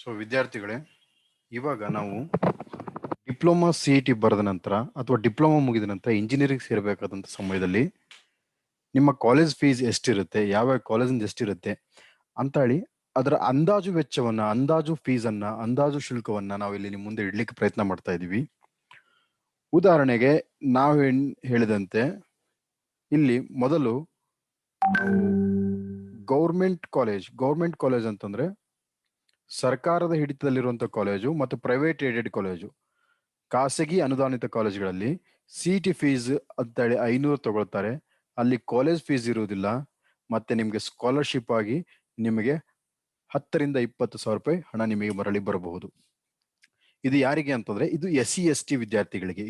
So ವಿದ್ಯಾರ್ಥಿಗಳೇ, ಇವಾಗ ನಾವು ಡಿಪ್ಲೊಮಾ CET ಬರೆದ ನಂತರ ಅಥವಾ ಡಿಪ್ಲೊಮಾ ಮುಗಿದ ನಂತರ ಇಂಜಿನಿಯರಿಂಗ್ ಸೇರಬೇಕಾದಂಥ ಸಮಯದಲ್ಲಿ ನಿಮ್ಮ ಕಾಲೇಜ್ ಫೀಸ್ ಎಷ್ಟಿರುತ್ತೆ, ಯಾವ ಕಾಲೇಜಿಂದ ಎಷ್ಟಿರುತ್ತೆ ಅಂತ ಹೇಳಿ ಅದರ ಅಂದಾಜು ವೆಚ್ಚವನ್ನ, ಅಂದಾಜು ಫೀಸನ್ನ, ಅಂದಾಜು ಶುಲ್ಕವನ್ನ ನಾವು ಇಲ್ಲಿ ನಿಮ್ಮ ಮುಂದೆ ಇಡ್ಲಿಕ್ಕೆ ಪ್ರಯತ್ನ ಮಾಡ್ತಾ ಇದ್ದೀವಿ. ಉದಾಹರಣೆಗೆ ನಾವು ಹೇಳಿದಂತೆ ಇಲ್ಲಿ ಮೊದಲು ಗೌರ್ಮೆಂಟ್ ಕಾಲೇಜ್ ಅಂತಂದ್ರೆ ಸರ್ಕಾರದ ಹಿಡಿತದಲ್ಲಿರುವಂತಹ ಕಾಲೇಜು ಮತ್ತು ಪ್ರೈವೇಟ್ ಏಡೆಡ್ ಕಾಲೇಜು, ಖಾಸಗಿ ಅನುದಾನಿತ ಕಾಲೇಜುಗಳಲ್ಲಿ CET ಫೀಸ್ ಅಂತೇಳಿ 500 ತಗೊಳ್ತಾರೆ. ಅಲ್ಲಿ ಕಾಲೇಜ್ ಫೀಸ್ ಇರುವುದಿಲ್ಲ. ಮತ್ತೆ ನಿಮಗೆ ಸ್ಕಾಲರ್ಶಿಪ್ ಆಗಿ ನಿಮಗೆ 10 ರಿಂದ 20 ಸಾವಿರ ರೂಪಾಯಿ ಹಣ ನಿಮಗೆ ಮರಳಿ ಬರಬಹುದು. ಇದು ಯಾರಿಗೆ ಅಂತಂದ್ರೆ ಇದು SC/ST ವಿದ್ಯಾರ್ಥಿಗಳಿಗೆ.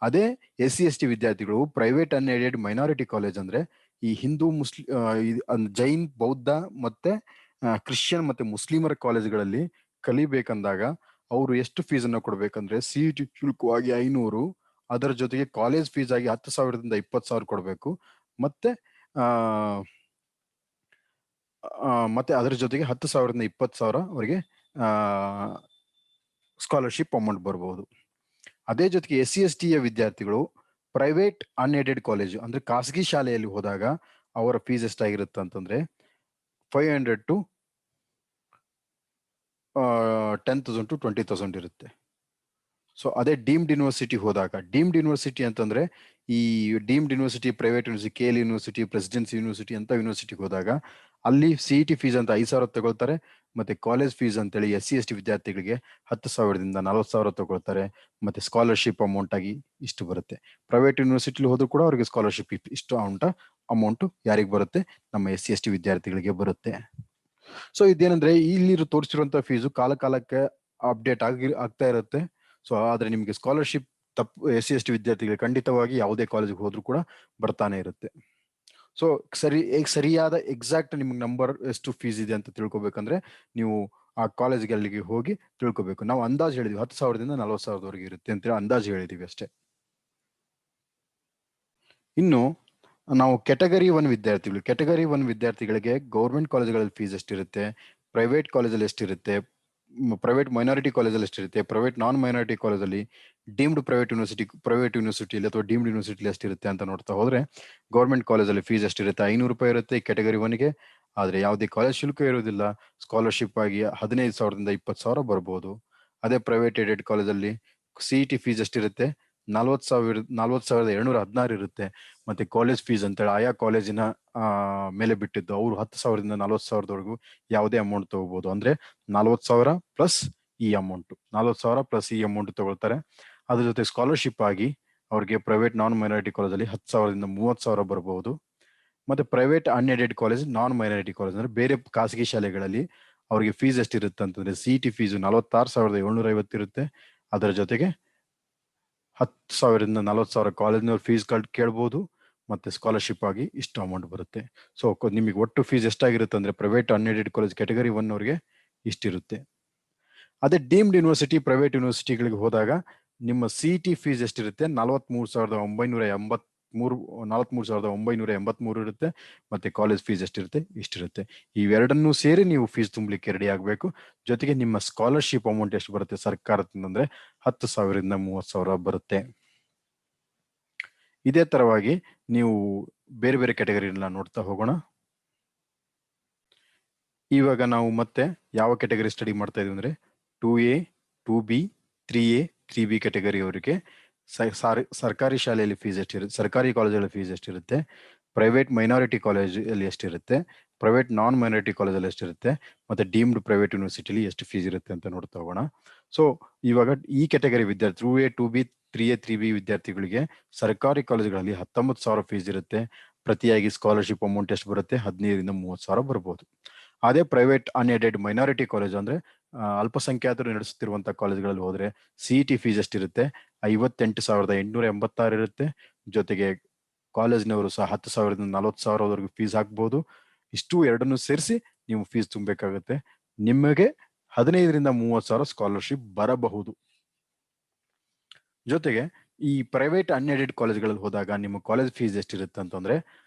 ಅದೇ SC/ST ವಿದ್ಯಾರ್ಥಿಗಳು ಪ್ರೈವೇಟ್ ಅನ್ಎಡೆಡ್ ಮೈನಾರಿಟಿ ಕಾಲೇಜ್ ಅಂದ್ರೆ ಈ ಹಿಂದೂ, ಜೈನ್, ಬೌದ್ಧ ಮತ್ತೆ ಕ್ರಿಶ್ಚಿಯನ್ ಮತ್ತೆ ಮುಸ್ಲಿಮರ ಕಾಲೇಜ್ಗಳಲ್ಲಿ ಕಲಿಬೇಕಂದಾಗ ಅವರು ಎಷ್ಟು ಫೀಸ್ ಅನ್ನ ಕೊಡ್ಬೇಕಂದ್ರೆ CET ಶುಲ್ಕವಾಗಿ 500, ಅದರ ಜೊತೆಗೆ ಕಾಲೇಜ್ ಫೀಸ್ ಆಗಿ 10,000ದಿಂದ 20,000 ಕೊಡಬೇಕು. ಮತ್ತೆ ಅದರ ಜೊತೆಗೆ 10,000ರಿಂದ 20,000 ಅವರಿಗೆ ಸ್ಕಾಲರ್ಶಿಪ್ ಅಮೌಂಟ್ ಬರಬಹುದು. ಅದೇ ಜೊತೆಗೆ SC/ST ವಿದ್ಯಾರ್ಥಿಗಳು ಪ್ರೈವೇಟ್ ಅನ್ಎಡೆಡ್ ಕಾಲೇಜು ಅಂದ್ರೆ ಖಾಸಗಿ ಶಾಲೆಯಲ್ಲಿ ಹೋದಾಗ ಅವರ ಫೀಸ್ ಎಷ್ಟಾಗಿರುತ್ತೆ ಅಂತಂದ್ರೆ 500 to 10,000 to 20,000 ಇರುತ್ತೆ. ಸೊ ಅದೇ ಡೀಮ್ಡ್ ಯೂನಿವರ್ಸಿಟಿ ಹೋದಾಗ, ಡೀಮ್ಡ್ ಯೂನಿವರ್ಸಿಟಿ ಅಂತಂದ್ರೆ ಈ deemed university, private university, KL university, presidency university ಅಂತ ಯೂನಿವರ್ಸಿಟಿಗೆ ಹೋದಾಗ ಅಲ್ಲಿ CET ಫೀಸ್ ಅಂತ 5,000 ತಗೊಳ್ತಾರೆ. ಮತ್ತೆ ಕಾಲೇಜ್ ಫೀಸ್ ಅಂತೇಳಿ SC/ST ವಿದ್ಯಾರ್ಥಿಗಳಿಗೆ 10,000ದಿಂದ 40,000 ತಗೊಳ್ತಾರೆ. ಮತ್ತೆ ಸ್ಕಾಲರ್ಶಿಪ್ ಅಮೌಂಟ್ ಆಗಿ ಇಷ್ಟು ಬರುತ್ತೆ. ಪ್ರೈವೇಟ್ ಯೂನಿವರ್ಸಿಟಿ ಹೋದ್ರು ಕೂಡ ಅವರಿಗೆ ಸ್ಕಾಲರ್ಶಿಪ್ ಇಷ್ಟು ಅಮೌಂಟ್ ಯಾರಿಗೆ ಬರುತ್ತೆ? ನಮ್ಮ SC/ST ವಿದ್ಯಾರ್ಥಿಗಳಿಗೆ ಬರುತ್ತೆ. ಸೊ ಇದೇನಂದ್ರೆ ಇಲ್ಲಿ ತೋರಿಸಿರುವಂತಹ ಫೀಸು ಕಾಲಕ್ಕೆ ಅಪ್ಡೇಟ್ ಆಗ್ತಾ ಇರುತ್ತೆ. ಸೊ ಆದ್ರೆ ನಿಮಗೆ ಸ್ಕಾಲರ್ಶಿಪ್ SC/ST ವಿದ್ಯಾರ್ಥಿಗಳಿಗೆ ಖಂಡಿತವಾಗಿ ಯಾವುದೇ ಕಾಲೇಜಿಗೆ ಹೋದ್ರೂ ಕೂಡ ಬರ್ತಾನೆ ಇರುತ್ತೆ. ಸೊ ಸರಿಯಾದ ಎಕ್ಸಾಕ್ಟ್ ನಿಮ್ಗೆ ನಂಬರ್ ಎಷ್ಟು ಫೀಸ್ ಇದೆ ಅಂತ ತಿಳ್ಕೊಬೇಕಂದ್ರೆ ನೀವು ಆ ಕಾಲೇಜ್ಗೆ ಅಲ್ಲಿಗೆ ಹೋಗಿ ತಿಳ್ಕೊಬೇಕು. ನಾವು ಅಂದಾಜು ಹೇಳಿದ್ವಿ 10,000ದಿಂದ 40,000ದವರೆಗೆ ಇರುತ್ತೆ ಅಂತೇಳಿ ಅಂದಾಜು ಹೇಳಿದೀವಿ ಅಷ್ಟೇ. ಇನ್ನು ನಾವು ಕ್ಯಾಟಗರಿ 1 ವಿದ್ಯಾರ್ಥಿಗಳಿಗೆ ಗೌರ್ಮೆಂಟ್ ಕಾಲೇಜುಗಳಲ್ಲಿ ಫೀಸ್ ಎಷ್ಟಿರುತ್ತೆ, ಪ್ರೈವೇಟ್ ಕಾಲೇಜಲ್ಲಿ ಎಷ್ಟಿರುತ್ತೆ, ಪ್ರೈವೇಟ್ ಮೈನಾರಿಟಿ ಕಾಲೇಜಲ್ಲಿ ಎಷ್ಟಿರುತ್ತೆ, ಪ್ರೈವೇಟ್ ನಾನ್ ಮೈನಾರಿಟಿ ಕಾಲೇಜಲ್ಲಿ, ಡೀಮ್ಡ್ ಪ್ರೈವೇಟ್ ಯೂನಿವರ್ಸಿಟಿಯಲ್ಲಿ ಅಥವಾ ಡೀಮ್ಡ್ ಯೂನಿವರ್ಸಿಟಿಲಿ ಎಷ್ಟಿರುತ್ತೆ ಅಂತ ನೋಡ್ತಾ ಹೋದ್ರೆ ಗೌರ್ಮೆಂಟ್ ಕಾಲೇಜಲ್ಲಿ ಫೀಸ್ ಎಷ್ಟಿರುತ್ತೆ? 500 ರೂಪಾಯಿ ಇರುತ್ತೆ ಕ್ಯಾಟಗರಿ 1ಗೆ. ಆದ್ರೆ ಯಾವುದೇ ಕಾಲೇಜ್ ಶುಲ್ಕ ಇರೋದಿಲ್ಲ. ಸ್ಕಾಲರ್ಶಿಪ್ ಆಗಿ 15,000ದಿಂದ 20,000 ಬರ್ಬೋದು. ಅದೇ ಪ್ರೈವೇಟ್ ಏಡೆಡ್ ಕಾಲೇಜಲ್ಲಿ CET ಫೀಸ್ ಎಷ್ಟಿರುತ್ತೆ? 40,716 ಇರುತ್ತೆ. ಮತ್ತೆ ಕಾಲೇಜ್ ಫೀಸ್ ಅಂತೇಳಿ ಆಯಾ ಕಾಲೇಜಿನ ಮೇಲೆ ಬಿಟ್ಟಿದ್ದು, ಅವರು 10,000ದಿಂದ 40,000ದವರೆಗೂ ಯಾವುದೇ ಅಮೌಂಟ್ ತಗೋಬಹುದು. ಅಂದ್ರೆ 40,000 ಪ್ಲಸ್ ಈ ಅಮೌಂಟ್ ತಗೊಳ್ತಾರೆ. ಅದ್ರ ಜೊತೆ ಸ್ಕಾಲರ್ಶಿಪ್ ಆಗಿ ಅವ್ರಿಗೆ ಪ್ರೈವೇಟ್ ನಾನ್ ಮೈನಾರಿಟಿ ಕಾಲೇಜಲ್ಲಿ 10,000ದಿಂದ 30,000 ಬರಬಹುದು. ಮತ್ತೆ ಪ್ರೈವೇಟ್ ಅನ್ಎಡೆಡ್ ಕಾಲೇಜ್, ನಾನ್ ಮೈನಾರಿಟಿ ಕಾಲೇಜ್ ಅಂದ್ರೆ ಬೇರೆ ಖಾಸಗಿ ಶಾಲೆಗಳಲ್ಲಿ ಅವ್ರಿಗೆ ಫೀಸ್ ಎಷ್ಟಿರುತ್ತೆ ಅಂತಂದ್ರೆ CET ಫೀಸು 46,750 ಇರುತ್ತೆ. ಅದರ ಜೊತೆಗೆ 10,000ರಿಂದ 40,000 ಕಾಲೇಜ್ನವ್ರು ಫೀಸ್ ಕೇಳ್ಬೋದು. ಮತ್ತೆ ಸ್ಕಾಲರ್ಶಿಪ್ ಆಗಿ ಇಷ್ಟು ಅಮೌಂಟ್ ಬರುತ್ತೆ. ಸೊ ನಿಮಗೆ ಒಟ್ಟು ಫೀಸ್ ಎಷ್ಟಾಗಿರುತ್ತೆ ಅಂದ್ರೆ ಪ್ರೈವೇಟ್ ಅನ್ಎಡೆಡ್ ಕಾಲೇಜ್ ಕ್ಯಾಟಗರಿ 1 ಅವರಿಗೆ ಇಷ್ಟಿರುತ್ತೆ. ಅದೇ ಡೀಮ್ಡ್ ಯೂನಿವರ್ಸಿಟಿ, ಪ್ರೈವೇಟ್ ಯೂನಿವರ್ಸಿಟಿಗಳಿಗೆ ಹೋದಾಗ ನಿಮ್ಮ CET ಫೀಸ್ ಎಷ್ಟಿರುತ್ತೆ? 43,983 ಇರುತ್ತೆ. ಮತ್ತೆ ಕಾಲೇಜ್ ಫೀಸ್ ಎಷ್ಟಿರುತ್ತೆ? ಇಷ್ಟಿರುತ್ತೆ. ಇವೆರಡನ್ನೂ ಸೇರಿ ನೀವು ಫೀಸ್ ತುಂಬಲಿಕ್ಕೆ ರೆಡಿ ಆಗಬೇಕು. ಜೊತೆಗೆ ನಿಮ್ಮ ಸ್ಕಾಲರ್ಶಿಪ್ ಅಮೌಂಟ್ ಎಷ್ಟು ಬರುತ್ತೆ ಸರ್ಕಾರದಿಂದ ಅಂದ್ರೆ 10,000ರಿಂದ 30,000 ಬರುತ್ತೆ. ಇದೇ ತರವಾಗಿ ನೀವು ಬೇರೆ ಬೇರೆ ಕ್ಯಾಟಗರಿನ ನೋಡ್ತಾ ಹೋಗೋಣ. ಇವಾಗ ನಾವು ಮತ್ತೆ ಯಾವ ಕ್ಯಾಟಗರಿ ಸ್ಟಡಿ ಮಾಡ್ತಾ ಇದೀವಿ ಅಂದ್ರೆ 2A, 2B, 3A, 3B category ಅವರಿಗೆ ಸರ್ಕಾರಿ ಶಾಲೆಯಲ್ಲಿ ಫೀಸ್ ಎಷ್ಟಿರುತ್ತೆ, ಸರ್ಕಾರಿ ಕಾಲೇಜಲ್ಲಿ ಫೀಸ್ ಎಷ್ಟಿರುತ್ತೆ, ಪ್ರೈವೇಟ್ ಮೈನಾರಿಟಿ ಕಾಲೇಜಲ್ಲಿ ಎಷ್ಟಿರುತ್ತೆ, ಪ್ರೈವೇಟ್ ನಾನ್ ಮೈನಾರಿಟಿ ಕಾಲೇಜಲ್ಲಿ ಎಷ್ಟಿರುತ್ತೆ, ಮತ್ತೆ ಡೀಮ್ಡ್ ಪ್ರೈವೇಟ್ ಯೂನಿವರ್ಸಿಟಿಲಿ ಎಷ್ಟು ಫೀಸ್ ಇರುತ್ತೆ ಅಂತ ನೋಡ್ತಾ ಹೋಗೋಣ. ಸೊ ಇವಾಗ ಈ ಕ್ಯಾಟಗರಿ ವಿದ್ಯಾರ್ಥಿ 2A, 2B, 3A, 3B ವಿದ್ಯಾರ್ಥಿಗಳಿಗೆ ಸರ್ಕಾರಿ ಕಾಲೇಜುಗಳಲ್ಲಿ 19,000 ಫೀಸ್ ಇರುತ್ತೆ. ಪ್ರತಿಯಾಗಿ ಸ್ಕಾಲರ್ಶಿಪ್ ಅಮೌಂಟ್ ಎಷ್ಟು ಬರುತ್ತೆ? 15ರಿಂದ 30,000 ಬರ್ಬೋದು. ಅದೇ ಪ್ರೈವೇಟ್ ಅನ್ಎಡೆಡ್ ಮೈನಾರಿಟಿ ಕಾಲೇಜ್ ಅಂದ್ರೆ ಅಲ್ಪಸಂಖ್ಯಾತರು ನಡೆಸುತ್ತಿರುವಂತಹ ಕಾಲೇಜ್ಗಳಲ್ಲಿ ಹೋದ್ರೆ CET ಫೀಸ್ ಎಷ್ಟಿರುತ್ತೆ? 58,886 ಇರುತ್ತೆ. ಜೊತೆಗೆ ಕಾಲೇಜ್ನವರು ಸಹ 10,000ದಿಂದ 40,000ವರೆಗೂ ಫೀಸ್ ಹಾಕ್ಬಹುದು. ಇಷ್ಟು ಎರಡನ್ನು ಸೇರಿಸಿ ನೀವು ಫೀಸ್ ತುಂಬಬೇಕಾಗುತ್ತೆ. ನಿಮಗೆ 15ರಿಂದ 30,000 ಸ್ಕಾಲರ್ಶಿಪ್ ಬರಬಹುದು. ಜೊತೆಗೆ ಈ ಪ್ರೈವೇಟ್ ಅನ್ಎಡೆಡ್ ಕಾಲೇಜ್ಗಳಲ್ಲಿ ಹೋದಾಗ ನಿಮ್ಮ ಕಾಲೇಜ್ ಫೀಸ್ ಎಷ್ಟಿರುತ್ತೆ ಅಂತಂದ್ರೆ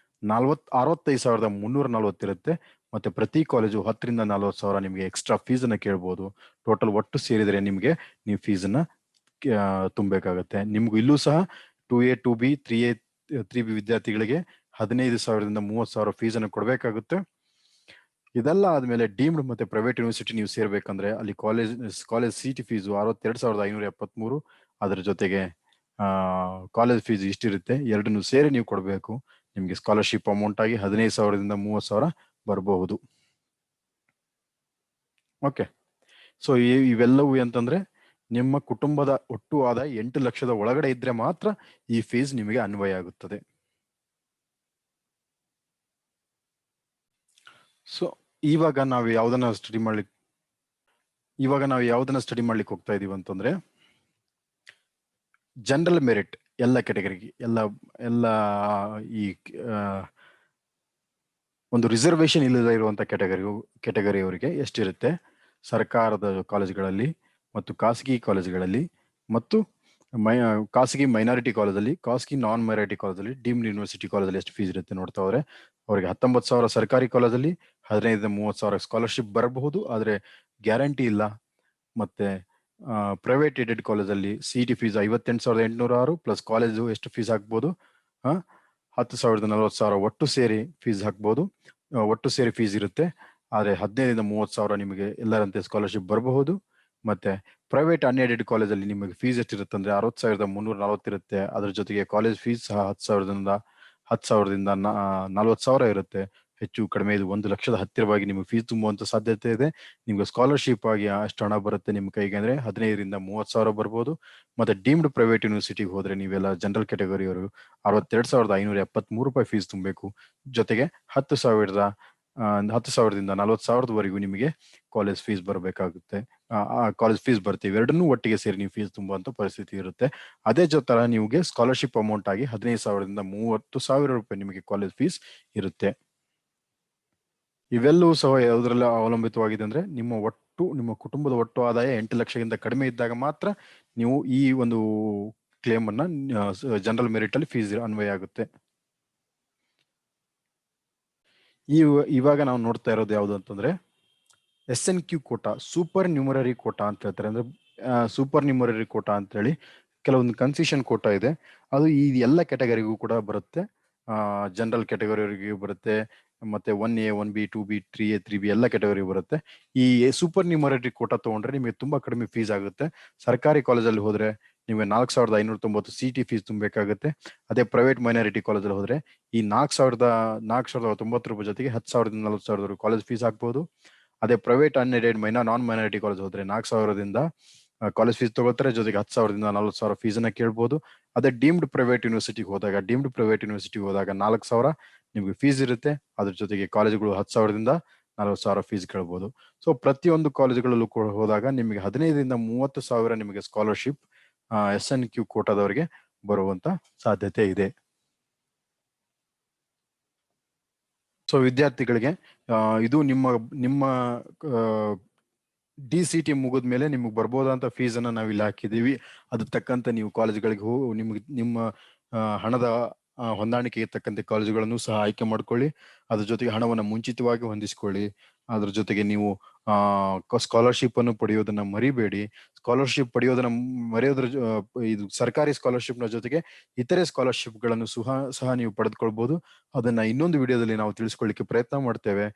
65,340 ಇರುತ್ತೆ. ಮತ್ತೆ ಪ್ರತಿ ಕಾಲೇಜು 10ರಿಂದ 40,000 ನಿಮಗೆ ಎಕ್ಸ್ಟ್ರಾ ಫೀಸ್ ಅನ್ನ ಕೇಳ್ಬೋದು. ಟೋಟಲ್ ಒಟ್ಟು ಸೇರಿದರೆ ನಿಮಗೆ ನೀವು ಫೀಸನ್ನ ತುಂಬಬೇಕಾಗತ್ತೆ. ನಿಮ್ಗೂ ಇಲ್ಲೂ ಸಹ 2A 2B 3A 3B ವಿದ್ಯಾರ್ಥಿಗಳಿಗೆ 15,000ದಿಂದ 30,000 ಫೀಸ್ ಅನ್ನು ಕೊಡಬೇಕಾಗುತ್ತೆ. ಇದೆಲ್ಲ ಆದ್ಮೇಲೆ ಡೀಮ್ಡ್ ಮತ್ತೆ ಪ್ರೈವೇಟ್ ಯೂನಿವರ್ಸಿಟಿ ನೀವು ಸೇರ್ಬೇಕಂದ್ರೆ ಅಲ್ಲಿ ಕಾಲೇಜ್ ಸೀಟ್ ಫೀಸು 62,573. ಅದರ ಜೊತೆಗೆ ಕಾಲೇಜ್ ಫೀಸ್ ಇಷ್ಟಿರುತ್ತೆ. ಎರಡನ್ನು ಸೇರಿ ನೀವು ಕೊಡಬೇಕು. ನಿಮ್ಗೆ ಸ್ಕಾಲರ್ಶಿಪ್ ಅಮೌಂಟ್ ಆಗಿ 15,000ದಿಂದ 30,000 ಬರಬಹುದು. ಓಕೆ, ಸೊ ಇವೆಲ್ಲವೂ ಅಂತಂದ್ರೆ ನಿಮ್ಮ ಕುಟುಂಬದ ಒಟ್ಟು ಆದಾಯ 8 ಲಕ್ಷದ ಒಳಗಡೆ ಇದ್ರೆ ಮಾತ್ರ ಈ ಫೀಸ್ ನಿಮಗೆ ಅನ್ವಯ ಆಗುತ್ತದೆ. ಸೊ ಇವಾಗ ನಾವು ಯಾವ್ದನ್ನ ಸ್ಟಡಿ ಮಾಡ್ಲಿಕ್ಕೆ ಹೋಗ್ತಾ ಇದೀವಿ ಅಂತಂದ್ರೆ ಜನರಲ್ ಮೆರಿಟ್ ಎಲ್ಲ ಕೆಟಗರಿಗೆ, ಎಲ್ಲ ಈ ಒಂದು ರಿಸರ್ವೇಶನ್ ಇಲ್ಲದೆ ಇರುವಂತ ಕೆಟಗರಿಯವರಿಗೆ ಎಷ್ಟಿರುತ್ತೆ, ಸರ್ಕಾರದ ಕಾಲೇಜುಗಳಲ್ಲಿ ಮತ್ತು ಖಾಸಗಿ ಕಾಲೇಜುಗಳಲ್ಲಿ ಮತ್ತು ಖಾಸಗಿ ಮೈನಾರಿಟಿ ಕಾಲೇಜಲ್ಲಿ, ಖಾಸಗಿ ನಾನ್ ಮೈನಾರಿಟಿ ಕಾಲೇಜಲ್ಲಿ, ಡೀಮ್ಡ್ ಯೂನಿವರ್ಸಿಟಿ ಕಾಲೇಜಲ್ಲಿ ಎಷ್ಟು ಫೀಸ್ ಇರುತ್ತೆ ನೋಡ್ತಾ ಹೋದ್ರೆ ಅವರಿಗೆ 19,000 ಸರ್ಕಾರಿ ಕಾಲೇಜಲ್ಲಿ, 15,000-30,000 ಸ್ಕಾಲರ್ಶಿಪ್ ಬರಬಹುದು, ಆದ್ರೆ ಗ್ಯಾರಂಟಿ ಇಲ್ಲ. ಮತ್ತೆ ಪ್ರೈವೇಟ್ ಏಡೆಡ್ ಕಾಲೇಜಲ್ಲಿ CET ಫೀಸ್ 58,806 ಪ್ಲಸ್ ಕಾಲೇಜು ಎಷ್ಟು ಫೀಸ್ ಹಾಕ್ಬೋದು, 10,040,000 ಒಟ್ಟು ಸೇರಿ ಫೀಸ್ ಹಾಕ್ಬೋದು. ಒಟ್ಟು ಸೇರಿ ಫೀಸ್ ಇರುತ್ತೆ. ಆದ್ರೆ 15,000-30,000 ನಿಮಗೆ ಎಲ್ಲರಂತೆ ಸ್ಕಾಲರ್ಶಿಪ್ ಬರಬಹುದು. ಮತ್ತೆ ಪ್ರೈವೇಟ್ ಅನ್ಎಡೆಡ್ ಕಾಲೇಜಲ್ಲಿ ನಿಮಗೆ ಫೀಸ್ ಎಷ್ಟಿರುತ್ತೆ ಅಂದ್ರೆ 60,340 ಇರುತ್ತೆ. ಅದ್ರ ಜೊತೆಗೆ ಕಾಲೇಜ್ ಫೀಸ್ ಸಹ 10,000ದಿಂದ 40,000 ಇರುತ್ತೆ. ಹೆಚ್ಚು ಕಡಿಮೆ ಇದು 1 ಲಕ್ಷದ ಹತ್ತಿರವಾಗಿ ನಿಮಗೆ ಫೀಸ್ ತುಂಬುವಂತ ಸಾಧ್ಯತೆ ಇದೆ. ನಿಮ್ಗೆ ಸ್ಕಾಲರ್ಶಿಪ್ ಆಗಿ ಅಷ್ಟು ಹಣ ಬರುತ್ತೆ ನಿಮ್ಮ ಕೈಗೆ ಅಂದ್ರೆ 15,000ರಿಂದ 30,000 ಬರ್ಬೋದು. ಮತ್ತೆ ಡೀಮ್ಡ್ ಪ್ರೈವೇಟ್ ಯೂನಿವರ್ಸಿಟಿಗೆ ಹೋದ್ರೆ ನೀವೆಲ್ಲ ಜನರಲ್ ಕ್ಯಾಟಗರಿಯವರು 62,573 ರೂಪಾಯಿ ಫೀಸ್ ತುಂಬಬೇಕು. ಜೊತೆಗೆ 10,000ದಿಂದ 40,000ವರೆಗೂ ನಿಮಗೆ ಕಾಲೇಜ್ ಫೀಸ್ ಬರಬೇಕಾಗುತ್ತೆ. ಕಾಲೇಜ್ ಫೀಸ್ ಬರ್ತೀವಿ, ಎರಡನ್ನೂ ಒಟ್ಟಿಗೆ ಸೇರಿ ನೀವು ಫೀಸ್ ತುಂಬುವಂತ ಪರಿಸ್ಥಿತಿ ಇರುತ್ತೆ. ಅದೇ ಜೊತೆ ನಿಮಗೆ ಸ್ಕಾಲರ್ಶಿಪ್ ಅಮೌಂಟ್ ಆಗಿ 15,000ದಿಂದ 30,000 ರೂಪಾಯಿ ನಿಮಗೆ ಕಾಲೇಜ್ ಫೀಸ್ ಇರುತ್ತೆ. ಇವೆಲ್ಲವೂ ಸಹ ಯಾವುದರಲ್ಲಿ ಅವಲಂಬಿತವಾಗಿದೆ ಅಂದ್ರೆ ನಿಮ್ಮ ಕುಟುಂಬದ ಒಟ್ಟು ಆದಾಯ 8 ಲಕ್ಷಕ್ಕಿಂತ ಕಡಿಮೆ ಇದ್ದಾಗ ಮಾತ್ರ ನೀವು ಈ ಒಂದು ಕ್ಲೇಮ್ ಅನ್ನ ಜನರಲ್ ಮೆರಿಟ್ ಅಲ್ಲಿ ಫೀಸ್ ಅನ್ವಯ ಆಗುತ್ತೆ. ಇವಾಗ ನಾವು ನೋಡ್ತಾ ಇರೋದು ಯಾವುದು ಅಂತಂದ್ರೆ SNQ quota, supernumerary quota ಅಂತ ಹೇಳ್ತಾರೆ. ಅಂದ್ರೆ ಸೂಪರ್ ನ್ಯೂಮರರಿ ಕೋಟಾ ಅಂತ ಹೇಳಿ ಕೆಲವೊಂದು ಕನ್ಸೆಷನ್ ಕೋಟಾ ಇದೆ. ಅದು ಈ ಎಲ್ಲ ಕ್ಯಾಟಗರಿಗೂ ಕೂಡ ಬರುತ್ತೆ. ಜನರಲ್ ಕ್ಯಾಟಗರಿವರೆಗೂ ಬರುತ್ತೆ, ಮತ್ತೆ 1A 1B 2B 3A 3B ಎಲ್ಲ ಕ್ಯಾಟಗರಿ ಬರುತ್ತೆ. ಈ ಸೂಪರ್ ನ್ಯೂಮರರಿ ಕೋಟಾ ತಗೊಂಡ್ರೆ ನಿಮಗೆ ತುಂಬಾ ಕಡಿಮೆ ಫೀಸ್ ಆಗುತ್ತೆ. ಸರ್ಕಾರಿ ಕಾಲೇಜಲ್ಲಿ ಹೋದ್ರೆ ನಿಮಗೆ 4,590 CET ಫೀಸ್ ತುಂಬಬೇಕಾಗುತ್ತೆ. ಅದೇ ಪ್ರೈವೇಟ್ ಮೈನಾರಿಟಿ ಕಾಲೇಜಲ್ಲಿ ಹೋದ್ರೆ ಈ 4,90 ರೂಪಾಯಿ ಜೊತೆಗೆ 10,000ದಿಂದ 40,000 ಕಾಲೇಜ್ ಫೀಸ್ ಹಾಕ್ಬಹುದು. ಅದೇ ಪ್ರೈವೇಟ್ ಅನ್ಎಡೆಡ್ ನಾನ್ ಮೈನಾರಿಟಿ ಕಾಲೇಜ್ ಹೋದ್ರೆ 4,000ದಿಂದ ಕಾಲೇಜ್ ಫೀಸ್ ತಗೋತಾರೆ, ಜೊತೆಗೆ 10,000ದಿಂದ 40,000 ಫೀಸ್ ಅನ್ನ ಕೇಳ್ಬೋದು. ಅದೇ ಡೀಮ್ಡ್ ಪ್ರೈವೇಟ್ ಯೂನಿವರ್ಸಿಟಿಗೆ ಹೋದಾಗ 4,000 ನಿಮ್ಗೆ ಫೀಸ್ ಇರುತ್ತೆ. ಅದ್ರ ಜೊತೆಗೆ ಕಾಲೇಜುಗಳು 10,000ದಿಂದ 40,000 ಫೀಸ್ ಕೇಳ್ಬೋದು. ಸೊ ಪ್ರತಿಯೊಂದು ಕಾಲೇಜುಗಳಲ್ಲೂ ಕೂಡ ಹೋದಾಗ ನಿಮಗೆ 15ರಿಂದ 30,000 ನಿಮಗೆ ಸ್ಕಾಲರ್ಶಿಪ್ SNQ ಕೋಟಾದವರಿಗೆ ಬರುವಂತ ಸಾಧ್ಯತೆ ಇದೆ. ಸೊ ವಿದ್ಯಾರ್ಥಿಗಳಿಗೆ ಇದು ನಿಮ್ಮ DCT ಮುಗಿದ್ಮೇಲೆ ನಿಮ್ಗೆ ಬರ್ಬೋದಂತ ಫೀಸ್ ಅನ್ನ ನಾವು ಇಲ್ಲಿ ಹಾಕಿದೀವಿ. ಅದ್ರ ತಕ್ಕಂತೆ ನೀವು ಕಾಲೇಜುಗಳಿಗೆ ನಿಮ್ಮ ಹಣದ ಹೊಂದಾಣಿಕೆಗೆ ತಕ್ಕಂತೆ ಕಾಲೇಜುಗಳನ್ನು ಸಹ ಆಯ್ಕೆ ಮಾಡ್ಕೊಳ್ಳಿ. ಅದ್ರ ಜೊತೆಗೆ ಹಣವನ್ನ ಮುಂಚಿತವಾಗಿ ಹೊಂದಿಸ್ಕೊಳ್ಳಿ. ಅದ್ರ ಜೊತೆಗೆ ನೀವು ಸ್ಕಾಲರ್ಶಿಪ್ ಅನ್ನು ಪಡೆಯೋದನ್ನ ಮರಿಬೇಡಿ. ಸ್ಕಾಲರ್ಶಿಪ್ ಪಡೆಯೋದನ್ನ ಮರೆಯೋದ್ರ ಇದು ಸರ್ಕಾರಿ ಸ್ಕಾಲರ್ಶಿಪ್ ನ ಜೊತೆಗೆ ಇತರೆ ಸ್ಕಾಲರ್ಶಿಪ್ ಗಳನ್ನು ಸಹ ನೀವು ಪಡೆದುಕೊಳ್ಬಹುದು. ಅದನ್ನ ಇನ್ನೊಂದು ವಿಡಿಯೋದಲ್ಲಿ ನಾವು ತಿಳಿಸ್ಕೊಳ್ಳಿಕ್ಕೆ ಪ್ರಯತ್ನ ಮಾಡ್ತೇವೆ.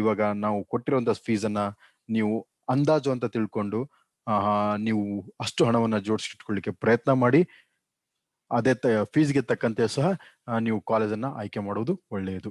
ಇವಾಗ ನಾವು ಕೊಟ್ಟಿರುವಂತ ಫೀಸ್ ಅನ್ನ ನೀವು ಅಂದಾಜು ಅಂತ ತಿಳ್ಕೊಂಡು ನೀವು ಅಷ್ಟು ಹಣವನ್ನ ಜೋಡಿಸಿಟ್ಕೊಳ್ಳಿಕ್ಕೆ ಪ್ರಯತ್ನ ಮಾಡಿ. ಅದೇ ಫೀಸ್ಗೆ ತಕ್ಕಂತೆ ಸಹ ನೀವು ಕಾಲೇಜನ್ನ ಆಯ್ಕೆ ಮಾಡುವುದು ಒಳ್ಳೆಯದು.